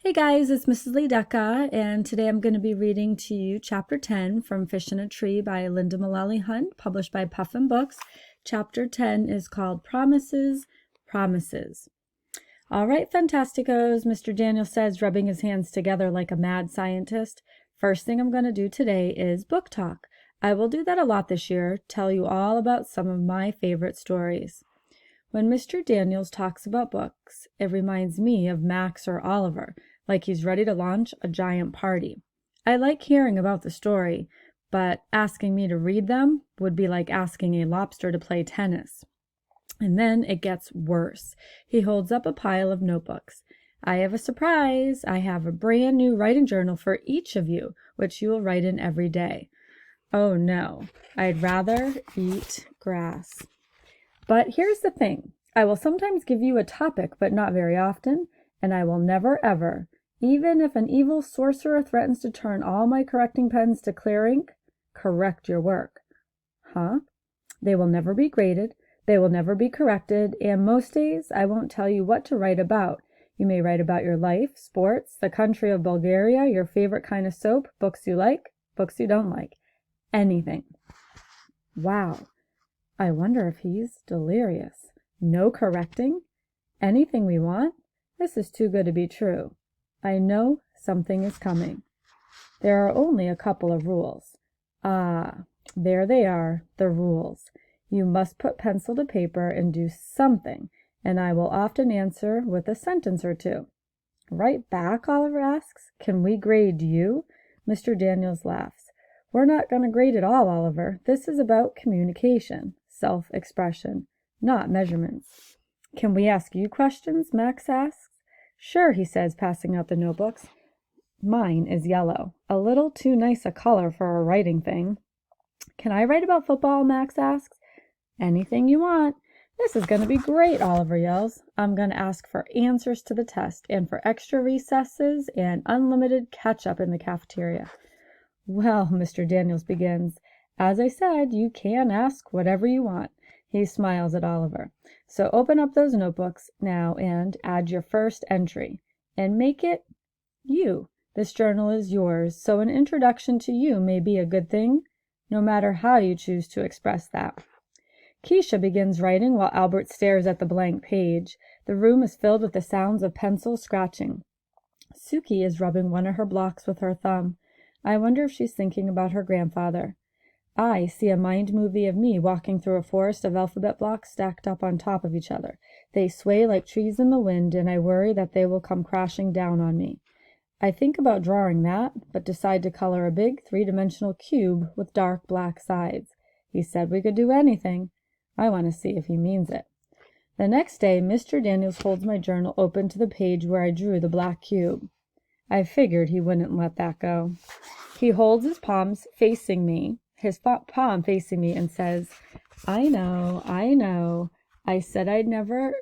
Hey guys, it's Mrs. Lee Decca, and today I'm going to be reading to you Chapter 10 from Fish in a Tree by Linda Mullally Hunt, published by Puffin Books. Chapter 10 is called Promises, Promises. All right, Fantasticos, Mr. Daniel says, rubbing his hands together like a mad scientist. First thing I'm going to do today is book talk. I will do that a lot this year, tell you all about some of my favorite stories. When Mr. Daniels talks about books, it reminds me of Max or Oliver, like he's ready to launch a giant party. I like hearing about the story, but asking me to read them would be like asking a lobster to play tennis. And then it gets worse. He holds up a pile of notebooks. I have a surprise. I have a brand new writing journal for each of you, which you will write in every day. Oh no, I'd rather eat grass. But here's the thing. I will sometimes give you a topic, but not very often, and I will never ever, even if an evil sorcerer threatens to turn all my correcting pens to clear ink, correct your work. Huh? They will never be graded, they will never be corrected, and most days I won't tell you what to write about. You may write about your life, sports, the country of Bulgaria, your favorite kind of soap, books you like, books you don't like. Anything. Wow. I wonder if he's delirious. No correcting? Anything we want? This is too good to be true. I know something is coming. There are only a couple of rules. Ah, there they are, the rules. You must put pencil to paper and do something, and I will often answer with a sentence or two. Right back, Oliver asks. Can we grade you? Mr. Daniels laughs. We're not going to grade at all, Oliver. This is about communication, self-expression, not measurements. Can we ask you questions? Max asks. Sure, he says, passing out the notebooks. Mine is yellow, a little too nice a color for a writing thing. Can I write about football? Max asks. Anything you want. This is going to be great, Oliver yells. I'm going to ask for answers to the test and for extra recesses and unlimited ketchup in the cafeteria. Well, Mr. Daniels begins, as I said, you can ask whatever you want. He smiles at Oliver. So open up those notebooks now and add your first entry. And make it you. This journal is yours, so an introduction to you may be a good thing, no matter how you choose to express that. Keisha begins writing while Albert stares at the blank page. The room is filled with the sounds of pencil scratching. Suki is rubbing one of her blocks with her thumb. I wonder if she's thinking about her grandfather. I see a mind movie of me walking through a forest of alphabet blocks stacked up on top of each other. They sway like trees in the wind, and I worry that they will come crashing down on me. I think about drawing that, but decide to color a big three-dimensional cube with dark black sides. He said we could do anything. I want to see if he means it. The next day, Mr. Daniels holds my journal open to the page where I drew the black cube. I figured he wouldn't let that go. He holds his palm facing me, and says, I know. I said I'd never